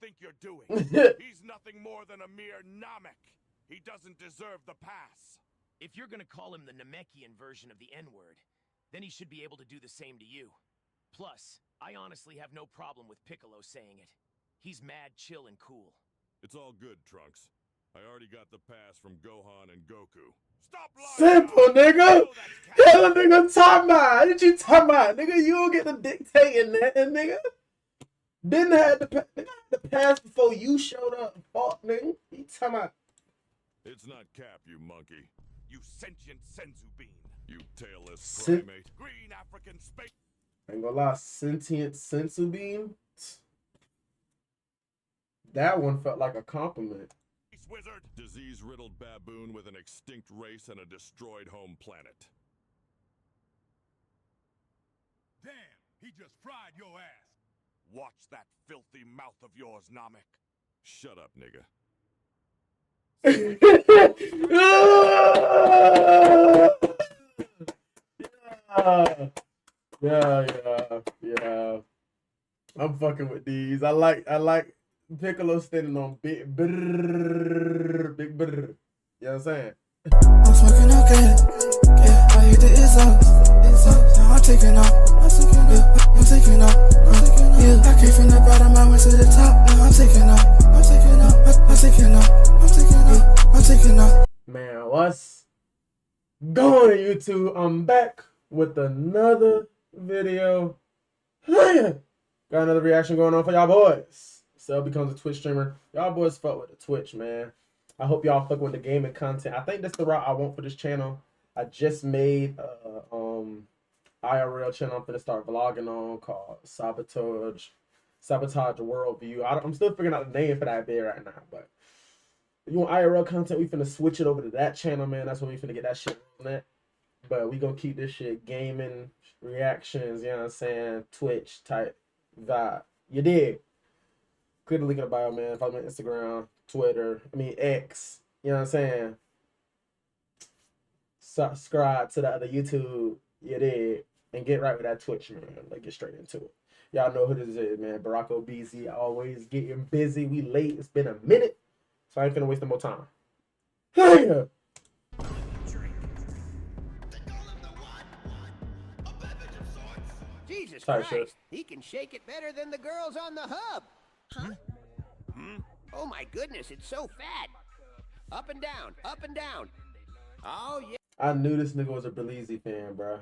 think you're doing? He's nothing more than a mere Namek. He doesn't deserve the pass. If you're gonna call him the Namekian version of the N-word, then he should be able to do the same to you. Plus, I honestly have no problem with Piccolo saying it. He's mad chill and cool. It's all good, Trunks. I already got the pass from Gohan and Goku. Stop lying! Simple, nigga. Yeah, the nigga talking about. What you talking about, nigga? You don't get to dictating that, nigga. Didn't have the pass before you showed up. Fuck, nigga. You talking about? It's not Cap, you monkey. You sentient senzu bean. You tailless Sit- primate. Green African space. Ain't gonna lie, sentient sensu bean. That one felt like a compliment. Wizard. Disease-riddled baboon with an extinct race and a destroyed home planet. Damn, he just fried your ass. Watch that filthy mouth of yours, Namek. Shut up, nigga. Yeah. I'm fucking with these. I like Piccolo standing on big brrr. You know what I'm saying? I'm fucking up good. Yeah, I hit the it's up. Now I'm taking off. I'm taking off. Yeah, I came from the bottom, I went to the top. Now I'm taking off. I'm taking off. Man, what's going on, YouTube? I'm back with another video. Got another reaction going on for y'all boys. Cell becomes a Twitch streamer. Y'all boys fuck with the Twitch, man. I hope y'all fuck with the gaming content. I think that's the route I want for this channel. I just made IRL channel I'm finna start vlogging on called Sabotage Worldview. I'm still figuring out the name for that bit right now, but you want IRL content, we finna switch it over to that channel, man. That's when we finna get that shit on that. But we gonna keep this shit gaming, reactions, you know what I'm saying, Twitch type vibe. You dig? Click the link in the bio, man. Follow me on Instagram, Twitter, X. You know what I'm saying? Subscribe to the other YouTube. You dig? And get right with that Twitch, man. Let's get straight into it. Y'all know who this is, man. Barack OBZ, always getting busy. We late. It's been a minute. So I ain't finna waste no more time. Hiya! Jesus Sorry, Christ, sir. he can shake it better than the girls on the hub. Huh? Oh my goodness, it's so fat. Up and down, up and down. Oh yeah. I knew this nigga was a Belize fan, bro.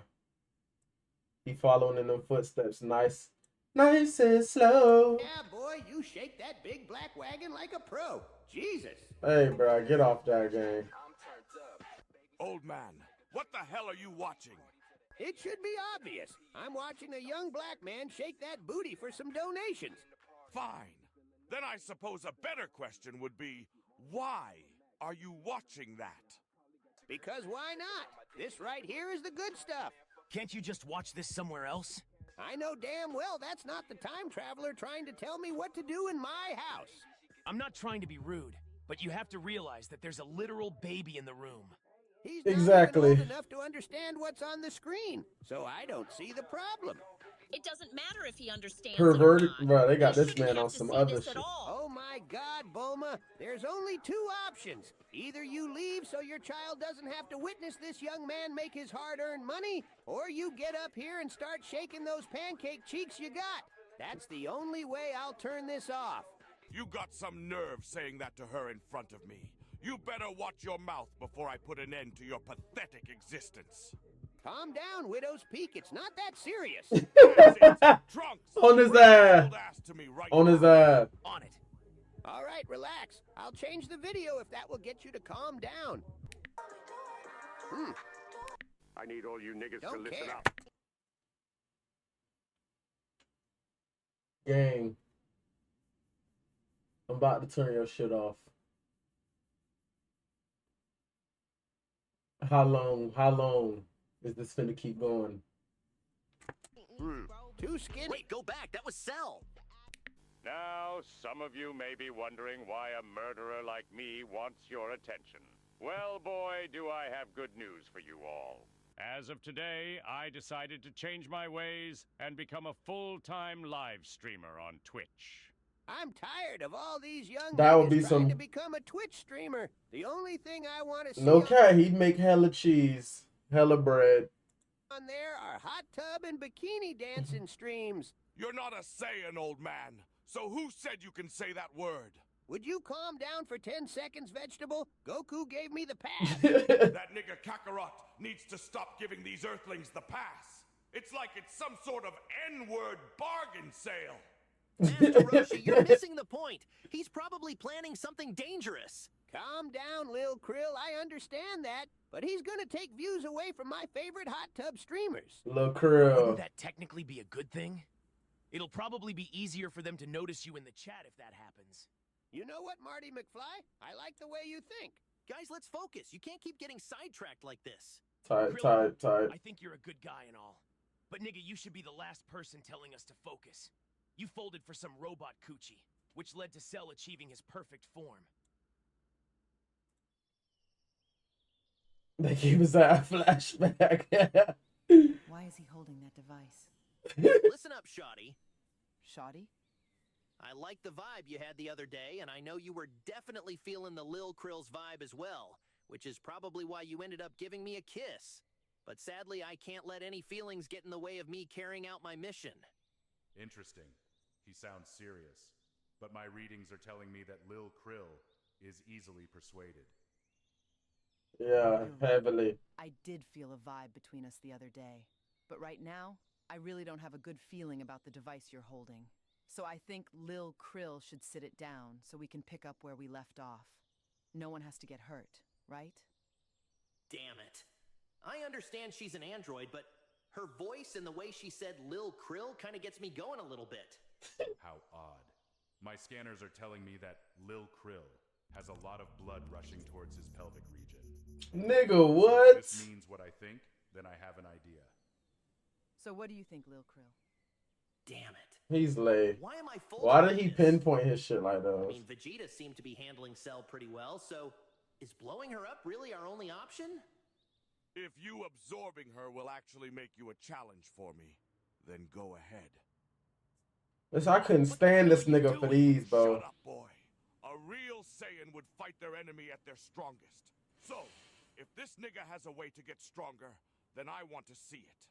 He following in them footsteps. Nice and slow. Yeah, boy, you shake that big black wagon like a pro. Jesus. Hey, bro, get off that game. Old man, what the hell are you watching? It should be obvious. I'm watching a young black man shake that booty for some donations. Fine. Then I suppose a better question would be, why are you watching that? Because why not? This right here is the good stuff. Can't you just watch this somewhere else? I know damn well that's not the time traveler trying to tell me what to do in my house. I'm not trying to be rude, but you have to realize that there's a literal baby in the room. He's not Exactly. even old enough to understand what's on the screen, so I don't see the problem. It doesn't matter if he understands Perverted, it or not. bro. They got He this shouldn't man have on to some see other this shit. at all. Oh my God, Bulma, there's only two options. Either you leave so your child doesn't have to witness this young man make his hard-earned money, or you get up here and start shaking those pancake cheeks you got. That's the only way I'll turn this off. You got some nerve saying that to her in front of me. You better watch your mouth before I put an end to your pathetic existence. Calm down, Widow's Peak. It's not that serious. Trunks, On his bring that ass. old ass to me right On his now. ass. On it. All right, relax. I'll change the video if that will get you to calm down. I need all you niggas to Don't listen care. up. Gang. I'm about to turn your shit off. How long is this finna keep going? Too skinny. Wait, go back. That was Cell. Now, some of you may be wondering why a murderer like me wants your attention. Well, boy, do I have good news for you all. As of today, I decided to change my ways and become a full-time live streamer on Twitch. I'm tired of all these young That would niggas be trying some- to become a Twitch streamer. The only thing I want to see No cat, he'd make hella cheese, hella bread. on there are hot tub and bikini dancing streams. You're not a Saiyan, old man. So who said you can say that word? Would you calm down for 10 seconds, Vegetable? Goku gave me the pass. That nigga Kakarot needs to stop giving these Earthlings the pass. It's like it's some sort of N-word bargain sale. Master Roshi, you're missing the point. He's probably planning something dangerous. Calm down, Lil Krill. I understand that. But he's gonna take views away from my favorite hot tub streamers. Lil Wouldn't Krill. that technically be a good thing? It'll probably be easier for them to notice you in the chat if that happens. You know what, Marty McFly? I like the way you think. Guys, let's focus. You can't keep getting sidetracked like this. Tight. I think you're a good guy and all. But nigga, you should be the last person telling us to focus. You folded for some robot coochie, which led to Cell achieving his perfect form. They gave us that flashback. Why is he holding that device? Listen up, Shoddy. Shoddy? I like the vibe you had the other day, and I know you were definitely feeling the Lil Krill's vibe as well, which is probably why you ended up giving me a kiss. But sadly, I can't let any feelings get in the way of me carrying out my mission. Interesting. He sounds serious. But my readings are telling me that Lil Krill is easily persuaded. Yeah, heavily. I did feel a vibe between us the other day. But right now, I really don't have a good feeling about the device you're holding. So I think Lil Krill should sit it down so we can pick up where we left off. No one has to get hurt, right? Damn it. I understand she's an android, but her voice and the way she said Lil Krill kind of gets me going a little bit. How odd. My scanners are telling me that Lil Krill has a lot of blood rushing towards his pelvic region. Nigga, If what? this means what I think, then I have an idea. So what do you think, Lil Krill? Damn it. He's late. Why am I full Why of did he this? pinpoint his shit like I those? mean, Vegeta seemed to be handling Cell pretty well, so is blowing her up really our only option? If you absorbing her will actually make you a challenge for me, then go ahead. Listen, I couldn't stand this nigga for these, bro. Shut up, boy. A real Saiyan would fight their enemy at their strongest. So, if this nigga has a way to get stronger, then I want to see it.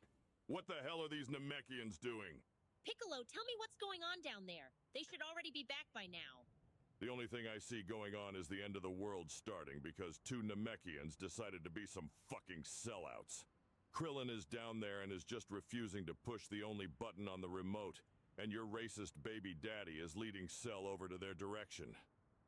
What the hell are these Namekians doing? Piccolo, tell me what's going on down there. They should already be back by now. The only thing I see going on is the end of the world starting because two Namekians decided to be some fucking sellouts. Krillin is down there and is just refusing to push the only button on the remote, and your racist baby daddy is leading Cell over to their direction.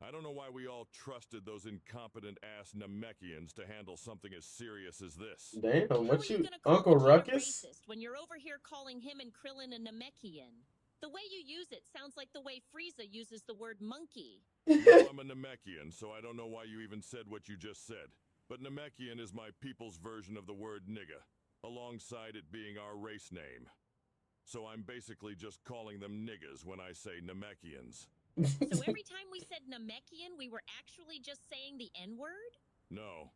I don't know why we all trusted those incompetent-ass Namekians to handle something as serious as this. Damn, How what are you, gonna call Uncle Vegeta Ruckus? racist when you're over here calling him and Krillin a Namekian? The way you use it sounds like the way Frieza uses the word monkey. Well, I'm a Namekian, so I don't know why you even said what you just said. But Namekian is my people's version of the word nigga, alongside it being our race name. So I'm basically just calling them niggas when I say Namekians. So every time we said Namekian, we were actually just saying the N-word? No.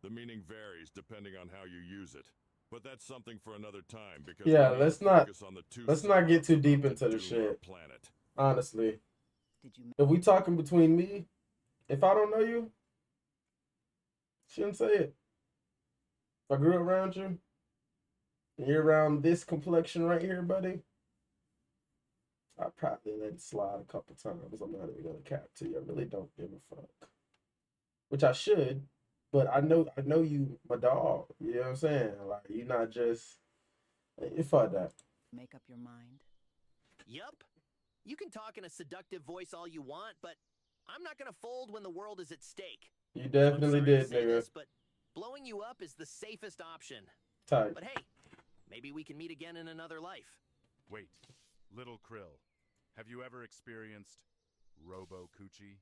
The meaning varies depending on how you use it. But that's something for another time because Yeah, we need let's to not- focus on the two let's not get too sellouts deep that into the doom our shit. planet. Honestly. Did you If we talking between me, if I don't know you, shouldn't say it. If I grew up around you, and you're around this complexion right here, buddy, I probably let it slide a couple times. I'm not even gonna cap to you. I really don't give a fuck. Which I should, but I know you, my dog. You know what I'm saying? Like you're not just fuck that. make up your mind? Yup. You can talk in a seductive voice all you want, but I'm not gonna fold when the world is at stake. You I'm definitely sorry to did, say nigga. this, but blowing you up is the safest option. Tight. But hey, maybe we can meet again in another life. Wait, Little Krill, have you ever experienced Robo Coochie?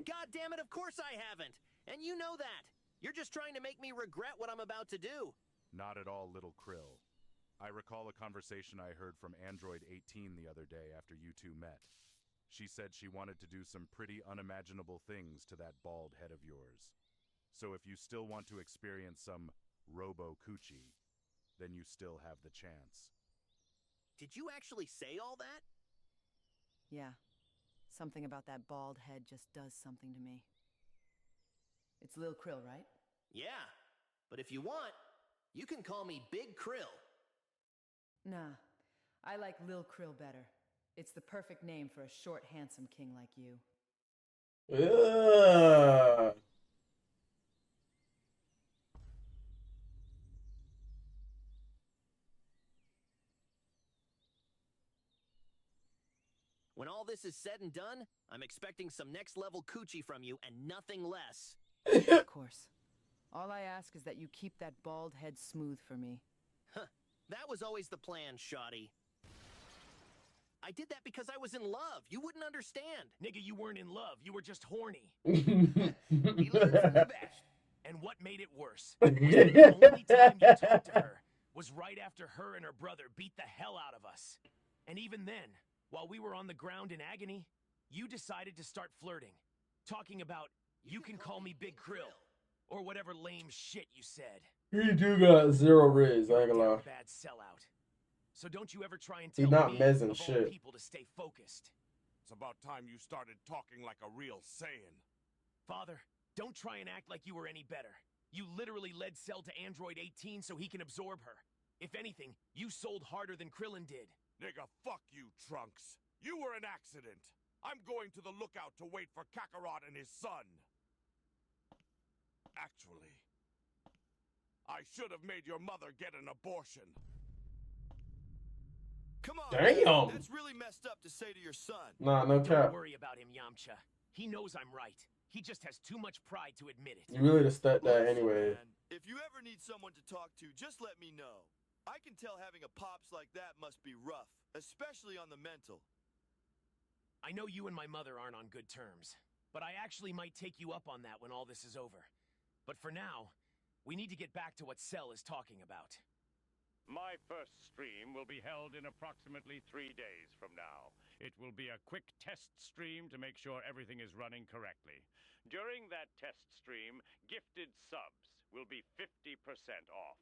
God damn it, of course I haven't! And you know that! You're just trying to make me regret what I'm about to do. Not at all, Little Krill. I recall a conversation I heard from Android 18 the other day after you two met. She said she wanted to do some pretty unimaginable things to that bald head of yours. So if you still want to experience some Robo Coochie, then you still have the chance. Did you actually say all that? Yeah. Something about that bald head just does something to me. It's Lil Krill, right? Yeah, but if you want, you can call me Big Krill. Nah, I like Lil Krill better. It's the perfect name for a short, handsome king like you. Ugh. When all this is said and done, I'm expecting some next-level coochie from you and nothing less. Of course. All I ask is that you keep that bald head smooth for me. Huh. That was always the plan, Shoddy. I did that because I was in love. You wouldn't understand. Nigga, you weren't in love. You were just horny. He learned from the best. And what made it worse was that the only time you talked to her was right after her and her brother beat the hell out of us. And even then, while we were on the ground in agony, you decided to start flirting. Talking about, you can call me Big Krill. Or whatever lame shit you said. He do got 0 riz, I ain't gonna lie. Bad sellout. So don't you ever try and tell He's not me mezzing of all shit. people to stay focused. It's about time you started talking like a real Saiyan. Father, don't try and act like you were any better. You literally led Cell to Android 18 so he can absorb her. If anything, you sold harder than Krillin did. Nigga, fuck you, Trunks. You were an accident. I'm going to the lookout to wait for Kakarot and his son. Actually, I should have made your mother get an abortion. Come on, damn. That's really messed up to say to your son. Nah, no cap. Don't worry about him, Yamcha. He knows I'm right. He just has too much pride to admit it. You really just stat that anyway. Man, if you ever need someone to talk to, just let me know. I can tell having a pops like that must be rough, especially on the mental. I know you and my mother aren't on good terms, but I actually might take you up on that when all this is over. But for now, we need to get back to what Cell is talking about. My first stream will be held in approximately 3 days from now. It will be a quick test stream to make sure everything is running correctly. During that test stream, gifted subs will be 50% off.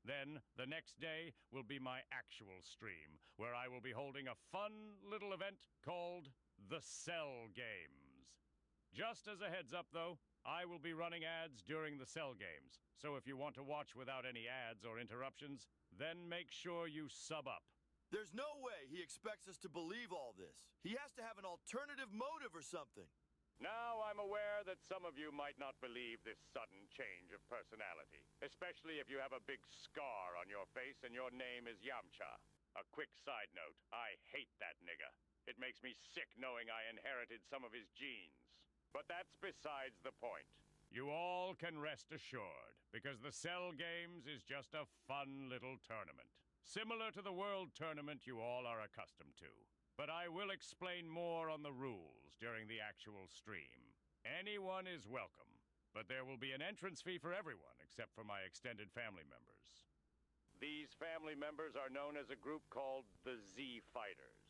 Then, the next day will be my actual stream, where I will be holding a fun little event called the Cell Games. Just as a heads up, though, I will be running ads during the Cell Games, so if you want to watch without any ads or interruptions, then make sure you sub up. There's no way he expects us to believe all this. He has to have an alternative motive or something. Now, I'm aware that some of you might not believe this sudden change of personality, especially if you have a big scar on your face and your name is Yamcha. A quick side note, I hate that nigga. It makes me sick knowing I inherited some of his genes. But that's besides the point. You all can rest assured, because the Cell Games is just a fun little tournament. Similar to the World Tournament you all are accustomed to. But I will explain more on the rules during the actual stream. Anyone is welcome, but there will be an entrance fee for everyone except for my extended family members. These family members are known as a group called the Z-Fighters.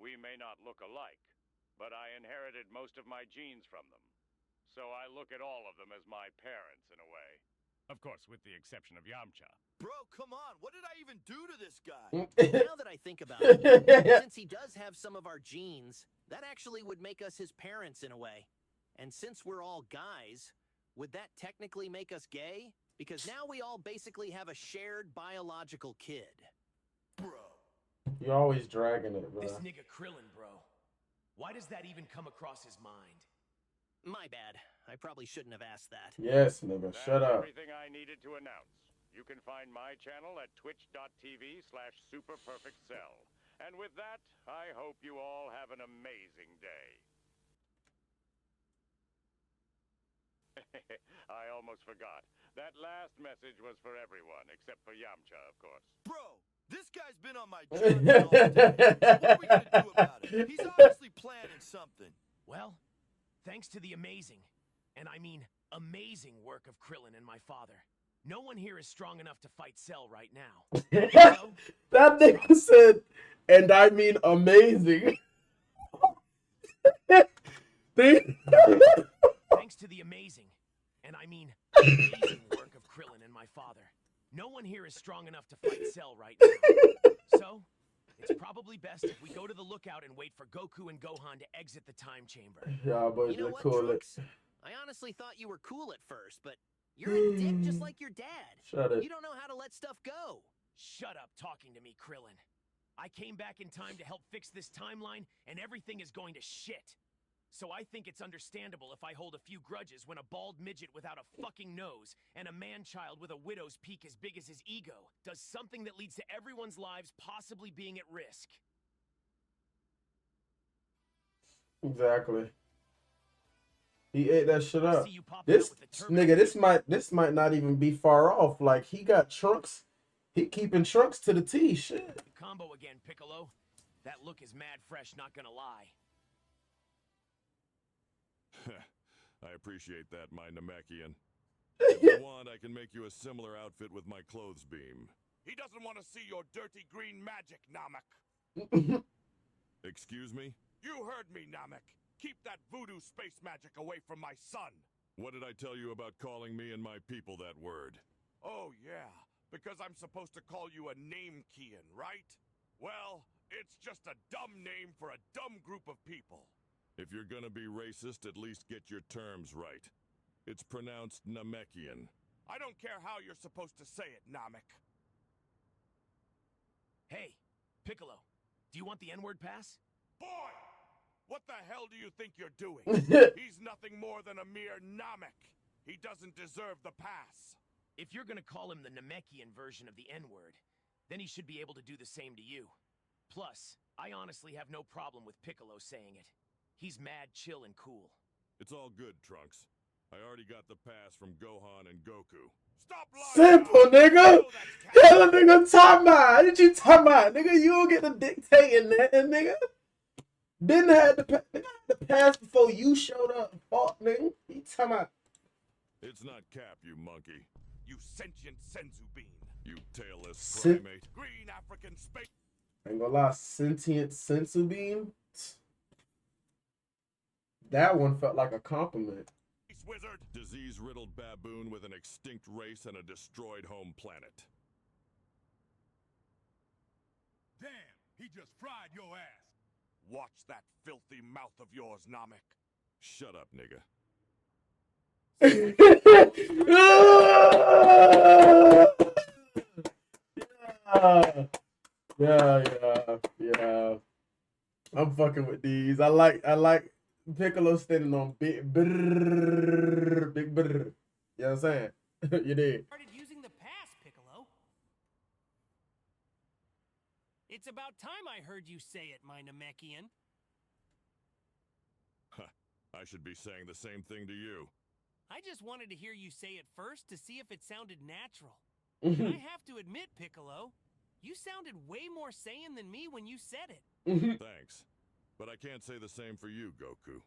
We may not look alike, but I inherited most of my genes from them. So I look at all of them as my parents in a way. Of course, with the exception of Yamcha. Bro, come on. What did I even do to this guy? Now that I think about it, since he does have some of our genes, that actually would make us his parents in a way. And since we're all guys, would that technically make us gay? Because now we all basically have a shared biological kid. Bro. You're always dragging it, bro. This nigga Krillin, bro. Why does that even come across his mind? My bad. I probably shouldn't have asked that. Yes, nigga. Shut up. Everything I needed to announce. You can find my channel at twitch.tv/superperfectcell. And with that, I hope you all have an amazing day. I almost forgot. That last message was for everyone, except for Yamcha, of course. Bro, this guy's been on my drugs all day. So what are we gonna do about it? He's obviously planning something. Well, thanks to the amazing, and I mean amazing work of Krillin and my father, no one here is strong enough to fight Cell right now. So, that nigga said, and I mean amazing. thanks to the amazing, and I mean amazing work of Krillin and my father, no one here is strong enough to fight Cell right now. So, It's probably best if we go to the lookout and wait for Goku and Gohan to exit the time chamber. Yeah, boys, You know look what, cool. Trunks? I honestly thought you were cool at first, but you're a dick just like your dad. Shut it. You don't know how to let stuff go. Shut up talking to me, Krillin. I came back in time to help fix this timeline, and everything is going to shit. So I think it's understandable if I hold a few grudges when a bald midget without a fucking nose and a man-child with a widow's peak as big as his ego does something that leads to everyone's lives possibly being at risk. Exactly. He ate that shit up. See you popping This out with the turbo. nigga, this might not even be far off. Like, he got Trunks. He keeping Trunks to the T. Shit. Combo again, Piccolo. That look is mad fresh, not gonna lie. I appreciate that, my Namekian. If you want, I can make you a similar outfit with my clothes beam. He doesn't want to see your dirty green magic, Namek. Excuse me? You heard me, Namek. Keep that voodoo space magic away from my son. What did I tell you about calling me and my people that word? Oh, yeah. Because I'm supposed to call you a Namekian, right? Well, it's just a dumb name for a dumb group of people. If you're gonna be racist, at least get your terms right. It's pronounced Namekian. I don't care how you're supposed to say it, Namek. Hey, Piccolo, do you want the N-word pass? Boy! What the hell do you think you're doing? He's nothing more than a mere Namek. He doesn't deserve the pass. If you're gonna call him the Namekian version of the N-word, then he should be able to do the same to you. Plus, I honestly have no problem with Piccolo saying it. He's mad, chill, and cool. It's all good, Trunks. I already got the pass from Gohan and Goku. Stop lying! Simple, nigga. Hell, nigga, talking about. What did you talking about, nigga? You don't get to dictating that, nigga. Didn't have the pass before you showed up. Fuck, nigga. You talking about? It's not Cap, you monkey. You sentient senzu bean. You tailless Sin- primate. Green African space. Ain't gonna lie, sentient sensu bean. That one felt like a compliment. Wizard. Disease-riddled baboon with an extinct race and a destroyed home planet. Damn, he just fried your ass. Watch that filthy mouth of yours, Namek. Shut up, nigga. Yeah. I'm fucking with these. I like Piccolo standing on big brrr. You know what I'm saying? You did. Started using the pass, Piccolo. It's about time I heard you say it, my Namekian. I should be saying the same thing to you. I just wanted to hear you say it first to see if it sounded natural. And I have to admit, Piccolo, you sounded way more Saiyan than me when you said it. Thanks. But I can't say the same for you, Goku.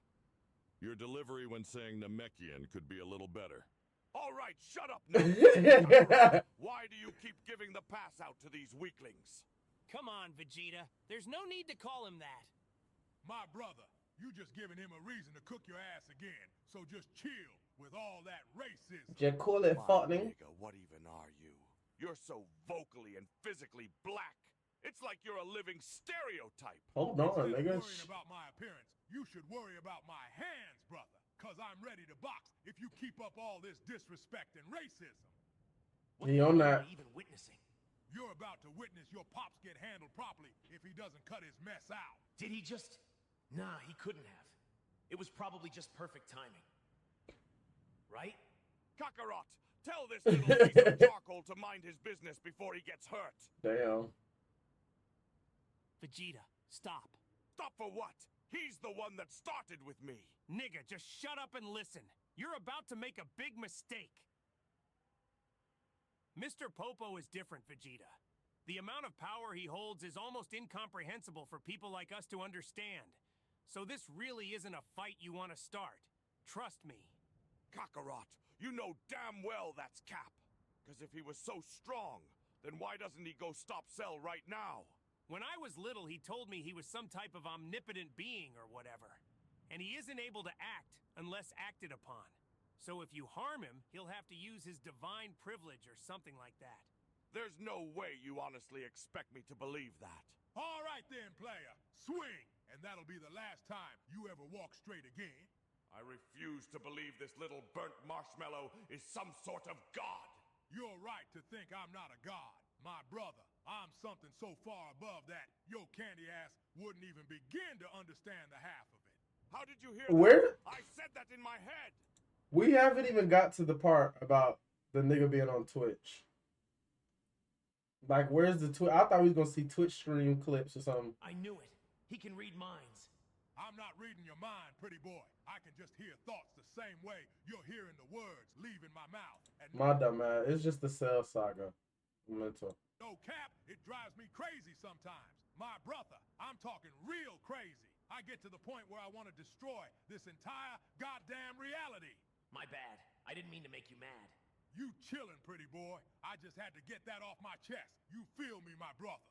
Your delivery when saying Namekian could be a little better. All right, shut up now. Why do you keep giving the pass out to these weaklings? Come on, Vegeta. There's no need to call him that. My brother, you just giving him a reason to cook your ass again. So just chill with all that racism. Just call it fuck, nigga. Nigga, what even are you? You're so vocally and physically black. It's like you're a living stereotype. Hold on, Instead of nigga. worrying about my appearance, you should worry about my hands, brother. Cause I'm ready to box if you keep up all this disrespect and racism. He on that. Even witnessing. You're about to witness your pops get handled properly if he doesn't cut his mess out. Did he just... Nah, he couldn't have. It was probably just perfect timing. Right? Kakarot, tell this little piece of charcoal to mind his business before he gets hurt. Damn. Vegeta, stop. Stop for what? He's the one that started with me. Nigga, just shut up and listen. You're about to make a big mistake. Mr. Popo is different, Vegeta. The amount of power he holds is almost incomprehensible for people like us to understand. So this really isn't a fight you want to start. Trust me. Kakarot, you know damn well that's Cap. Because if he was so strong, then why doesn't he go stop Cell right now? When I was little, he told me he was some type of omnipotent being or whatever. And he isn't able to act unless acted upon. So if you harm him, he'll have to use his divine privilege or something like that. There's no way you honestly expect me to believe that. All Right then, player. Swing, and that'll be the last time you ever walk straight again. I refuse to believe this little burnt marshmallow is some sort of god. You're right to think I'm not a god. My brother, I'm something so far above that your candy ass wouldn't even begin to understand the half of it. How did you hear Where? that? I said that in my head. We haven't even got to the part about the nigga being on Twitch. Like, where's the Twitch? I thought we was gonna see Twitch stream clips or something. I knew it. He can read minds. I'm not reading your mind, pretty boy. I can just hear thoughts the same way you're hearing the words leaving my mouth. And My dumb ass. It's just the Cell Saga. Mental. no cap, it drives me crazy sometimes. My brother, I'm talking real crazy. I get to the point where I want to destroy this entire goddamn reality. My bad. I didn't mean to make you mad. You chillin', pretty boy. I just had to get that off my chest. You feel me, my brother.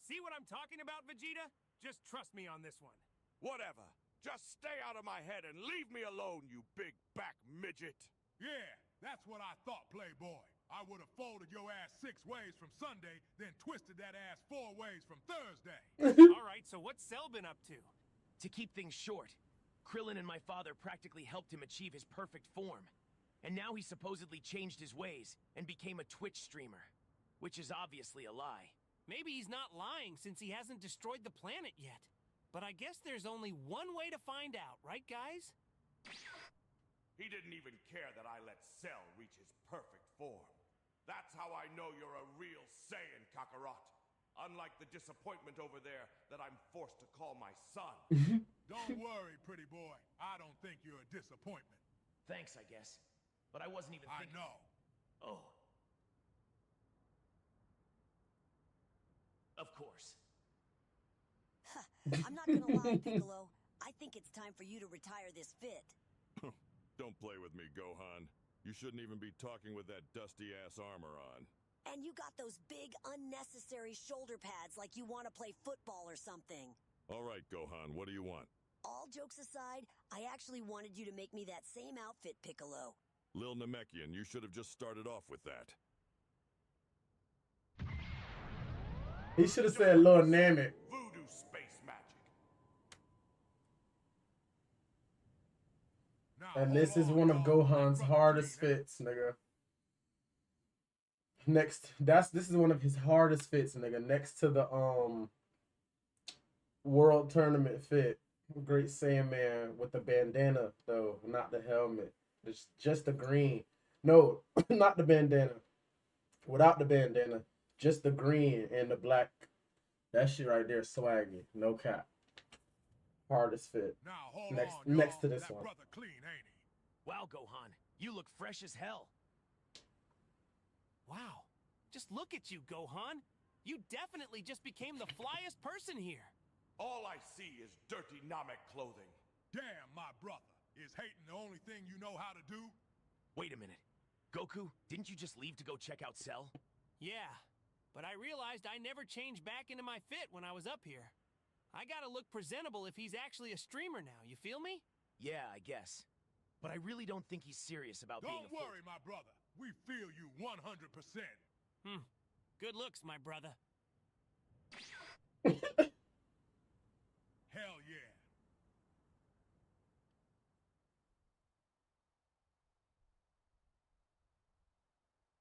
See what I'm talking about, Vegeta? Just trust me on this one. Whatever. Just stay out of my head and leave me alone, you big back midget. Yeah, that's what I thought, playboy. I would have folded your ass 6 ways from Sunday, then twisted that ass 4 ways from Thursday. All right, so what's Cell been up to? To keep things short, Krillin and my father practically helped him achieve his perfect form. And now he supposedly changed his ways and became a Twitch streamer. Which is obviously a lie. Maybe he's not lying since he hasn't destroyed the planet yet. But I guess there's only one way to find out, right, guys? He didn't even care that I let Cell reach his perfect form. That's how I know you're a real Saiyan, Kakarot. Unlike the disappointment over there that I'm forced to call my son. Don't worry, pretty boy. I don't think you're a disappointment. Thanks, I guess. But I wasn't even thinking. I know. Oh. Of course. I'm not gonna lie, Piccolo. I think it's time for you to retire this fit. Don't play with me, Gohan. You shouldn't even be talking with that dusty-ass armor on. And you got those big, unnecessary shoulder pads like you want to play football or something. All right, Gohan, what do you want? All jokes aside, I actually wanted you to make me that same outfit, Piccolo. Lil Namekian, you should have just started off with that. He should have said Lil Namek. Voodoo space magic. And this is one of Gohan's hardest fits, nigga. This is one of his hardest fits, nigga. Next to the World Tournament fit. Great Saiyaman with the bandana though, not the helmet. It's just the green. No, not the bandana. Without the bandana, just the green and the black. That shit right there, swaggy. No cap. Hardest fit. Next to this one. Clean, ain't he? Wow, Gohan, you look fresh as hell. Wow. Just look at you, Gohan. You definitely just became the flyest person here. All I see is dirty Namek clothing. Damn, my brother. Is hating the only thing you know how to do? Wait a minute. Goku, didn't you just leave to go check out Cell? Yeah, but I realized I never changed back into my fit when I was up here. I gotta look presentable if he's actually a streamer now, you feel me? Yeah, I guess. But I really don't think he's serious about being a Don't worry, my brother. We feel you 100%. Good looks, my brother. Hell yeah.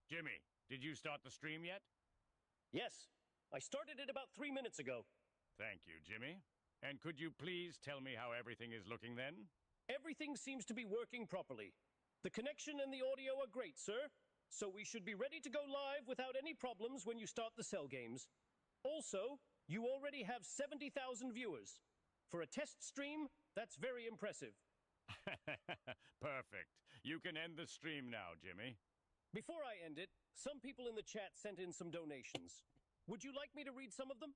Jimmy, did you start the stream yet? Yes, I started it about 3 minutes ago. Thank you, Jimmy. And could you please tell me how everything is looking then? Everything seems to be working properly. The connection and the audio are great, sir. So we should be ready to go live without any problems when you start the Cell games. Also, you already have 70,000 viewers. For a test stream, that's very impressive. Perfect. You can end the stream now, Jimmy. Before I end it, some people in the chat sent in some donations. Would you like me to read some of them?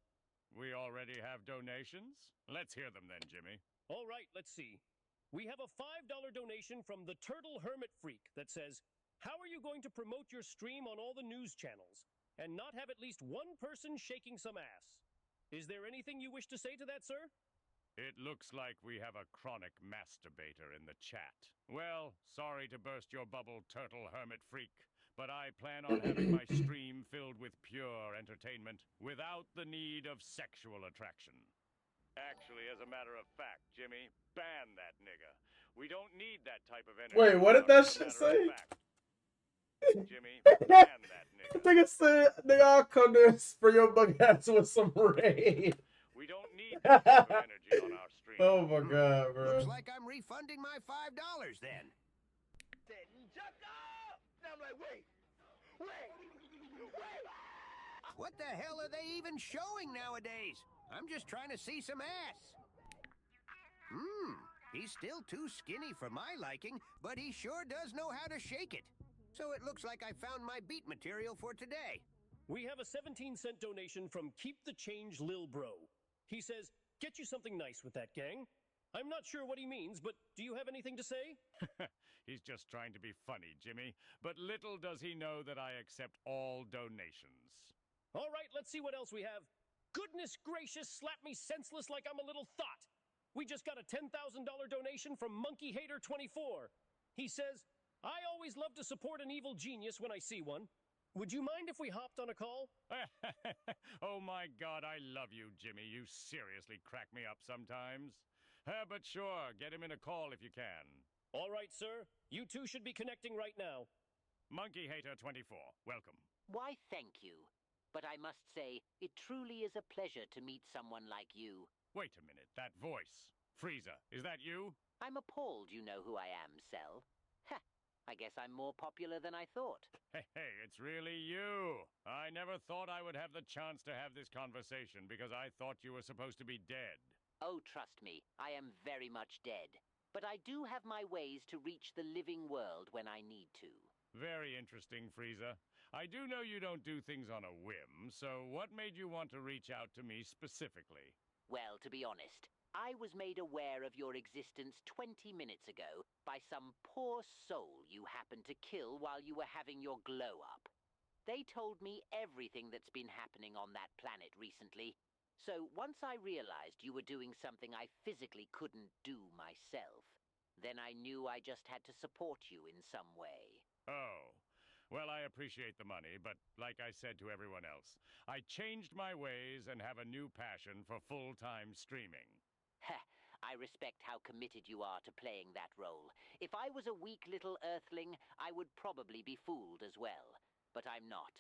We already have donations. Let's hear them then, Jimmy. All right, let's see. We have a $5 donation from the Turtle Hermit Freak that says, "How are you going to promote your stream on all the news channels and not have at least one person shaking some ass? Is there anything you wish to say to that, sir?" It looks like we have a chronic masturbator in the chat. Well, sorry to burst your bubble, Turtle Hermit Freak, but I plan on having my stream filled with pure entertainment without the need of sexual attraction. Actually, as a matter of fact, Jimmy, ban that nigga. We don't need that type of energy. Wait, what did that as a shit matter say? of fact. Jimmy, ban that nigga. Nigga said, nigga, I'll come there and spray your bug ass with some rain. We don't need that type of energy on our stream. Oh my god, bro. Looks like I'm refunding my $5 then. I'm like, wait. What the hell are they even showing nowadays? I'm just trying to see some ass. He's still too skinny for my liking, but he sure does know how to shake it. So it looks like I found my beat material for today. We have a 17-cent donation from Keep the Change Lil Bro. He says, get you something nice with that, gang. I'm not sure what he means, but do you have anything to say? He's just trying to be funny, Jimmy. But little does he know that I accept all donations. All right, let's see what else we have. Goodness gracious, slap me senseless like I'm a little thought. We just got a $10,000 donation from Monkey Hater 24. He says, I always love to support an evil genius when I see one. Would you mind if we hopped on a call? Oh my God, I love you, Jimmy. You seriously crack me up sometimes. But sure, get him in a call if you can. All right, sir. You two should be connecting right now. Monkey Hater 24, welcome. Why, thank you. But I must say, it truly is a pleasure to meet someone like you. Wait a minute, that voice. Frieza, is that you? I'm appalled you know who I am, Cell. Ha! I guess I'm more popular than I thought. Hey, it's really you. I never thought I would have the chance to have this conversation because I thought you were supposed to be dead. Oh, trust me, I am very much dead. But I do have my ways to reach the living world when I need to. Very interesting, Frieza. I do know you don't do things on a whim, so what made you want to reach out to me specifically? Well, to be honest, I was made aware of your existence 20 minutes ago by some poor soul you happened to kill while you were having your glow-up. They told me everything that's been happening on that planet recently. So once I realized you were doing something I physically couldn't do myself, then I knew I just had to support you in some way. Oh. Well, I appreciate the money, but like I said to everyone else, I changed my ways and have a new passion for full-time streaming. Heh, I respect how committed you are to playing that role. If I was a weak little earthling, I would probably be fooled as well. But I'm not.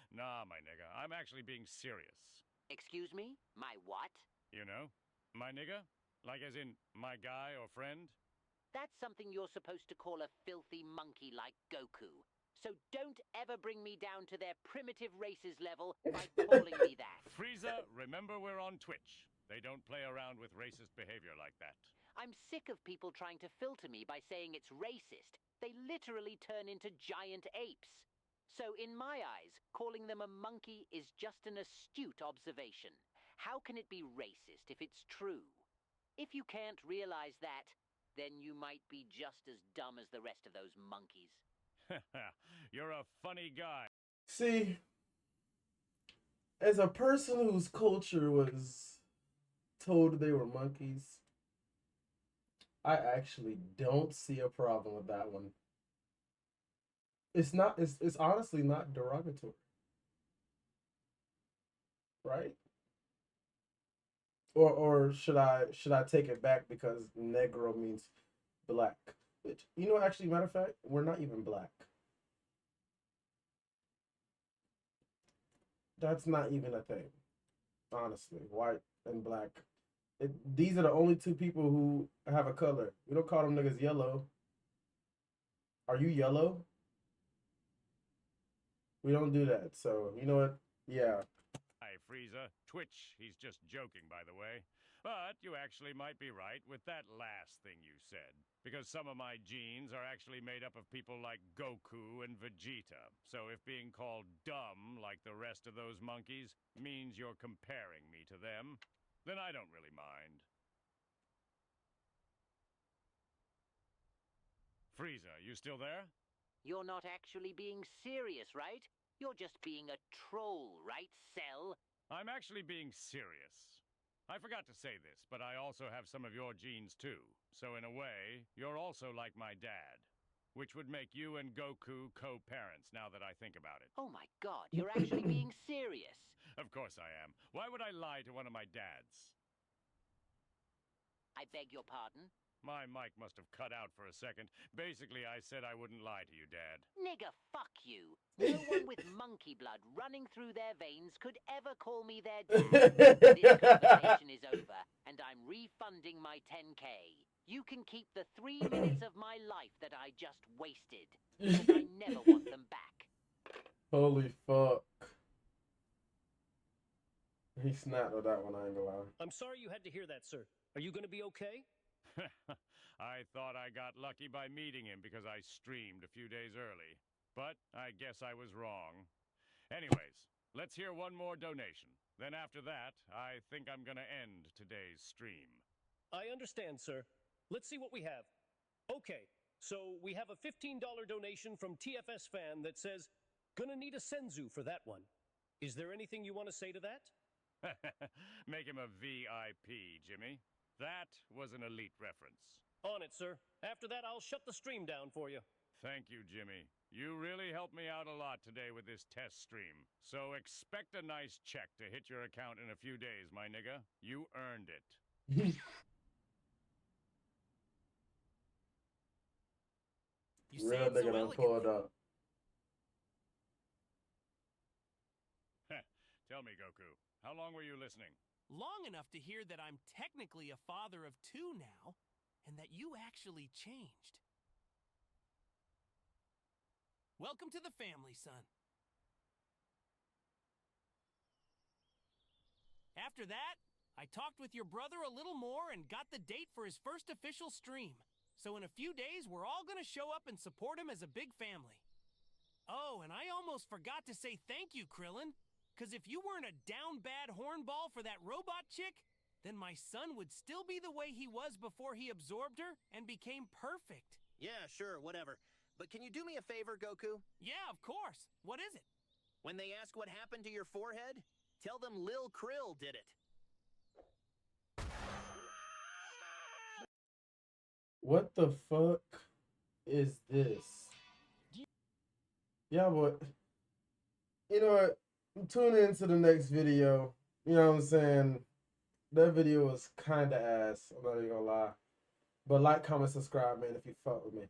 Nah, my nigga, I'm actually being serious. Excuse me? My what? You know? My nigga? Like as in, my guy or friend? That's something you're supposed to call a filthy monkey like Goku. So don't ever bring me down to their primitive races level by calling me that. Frieza, remember we're on Twitch. They don't play around with racist behavior like that. I'm sick of people trying to filter me by saying it's racist. They literally turn into giant apes. So in my eyes, calling them a monkey is just an astute observation. How can it be racist if it's true? If you can't realize that, then you might be just as dumb as the rest of those monkeys. You're a funny guy. See, as a person whose culture was told they were monkeys, I actually don't see a problem with that one. It's not, it's honestly not derogatory. Right? Or should I take it back because negro means black? Which, you know, actually, matter of fact, we're not even black. That's not even a thing. Honestly, white and black. These are the only two people who have a color. We don't call them niggas yellow. Are you yellow? We don't do that. So, you know what? Yeah. Hi, Frieza. Twitch, he's just joking, by the way. But you actually might be right with that last thing you said. Because some of my genes are actually made up of people like Goku and Vegeta. So if being called dumb like the rest of those monkeys means you're comparing me to them, then I don't really mind. Frieza, you still there? You're not actually being serious, right? You're just being a troll, right, Cell? I'm actually being serious. I forgot to say this, but I also have some of your genes too. So in a way, you're also like my dad. which would make you and Goku co-parents now that I think about it. Oh my god, you're actually being serious. Of course I am. Why would I lie to one of my dads? I beg your pardon? My mic must have cut out for a second. Basically, I said I wouldn't lie to you, Dad. Nigga, fuck you. No one with monkey blood running through their veins could ever call me their dad. This conversation is over, and I'm refunding my 10K. You can keep the 3 minutes of my life that I just wasted, because I never want them back. Holy fuck. He snapped at that one, I ain't gonna lie. I'm sorry you had to hear that, sir. Are you going to be okay? I thought I got lucky by meeting him because I streamed a few days early. But I guess I was wrong. Anyways, let's hear one more donation. Then after that, I think I'm gonna end today's stream. I understand, sir. Let's see what we have. Okay, so we have a $15 donation from TFS Fan that says, "Gonna need a Senzu for that one." Is there anything you want to say to that? Make him a VIP, Jimmy. That was an elite reference. On it, sir. After that, I'll shut the stream down for you. Thank you, Jimmy. You really helped me out a lot today with this test stream. So expect a nice check to hit your account in a few days, my nigga. You earned it. You say Real it so nigga done elegantly. pulled up. Tell me, Goku, how long were you listening? Long enough to hear that I'm technically a father of 2 now, and that you actually changed. Welcome to the family, son. After that, I talked with your brother a little more and got the date for his first official stream. So in a few days, we're all gonna show up and support him as a big family. Oh, and I almost forgot to say thank you, Krillin. Because if you weren't a down-bad hornball for that robot chick, then my son would still be the way he was before he absorbed her and became perfect. Yeah, sure, whatever. But can you do me a favor, Goku? Yeah, of course. What is it? When they ask what happened to your forehead, tell them Lil Krill did it. What the fuck is this? Yeah, but you know what? Tune into the next video. You know what I'm saying? That video was kind of ass. I'm not even gonna lie. But like, comment, subscribe, man, if you fuck with me.